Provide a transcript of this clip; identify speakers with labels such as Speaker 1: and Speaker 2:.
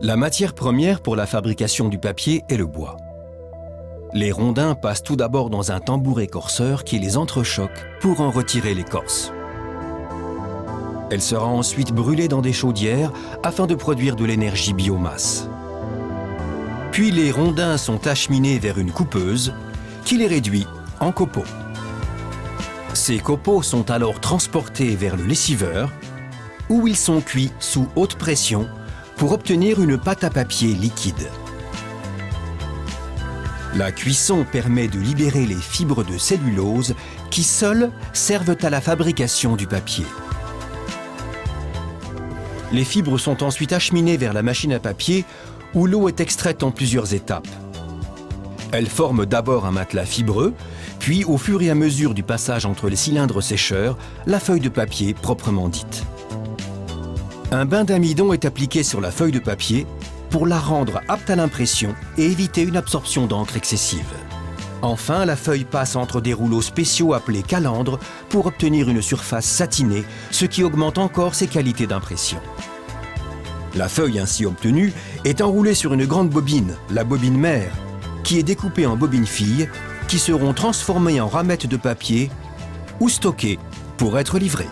Speaker 1: La matière première pour la fabrication du papier est le bois. Les rondins passent tout d'abord dans un tambour écorceur qui les entrechoque pour en retirer l'écorce. Elle sera ensuite brûlée dans des chaudières afin de produire de l'énergie biomasse. Puis les rondins sont acheminés vers une coupeuse qui les réduit en copeaux. Ces copeaux sont alors transportés vers le lessiveur où ils sont cuits sous haute pression pour obtenir une pâte à papier liquide. La cuisson permet de libérer les fibres de cellulose qui seules servent à la fabrication du papier. Les fibres sont ensuite acheminées vers la machine à papier où l'eau est extraite en plusieurs étapes. Elles forment d'abord un matelas fibreux, puis au fur et à mesure du passage entre les cylindres sécheurs, la feuille de papier proprement dite. Un bain d'amidon est appliqué sur la feuille de papier pour la rendre apte à l'impression et éviter une absorption d'encre excessive. Enfin, la feuille passe entre des rouleaux spéciaux appelés calandres pour obtenir une surface satinée, ce qui augmente encore ses qualités d'impression. La feuille ainsi obtenue est enroulée sur une grande bobine, la bobine mère, qui est découpée en bobines filles, qui seront transformées en ramettes de papier ou stockées pour être livrées.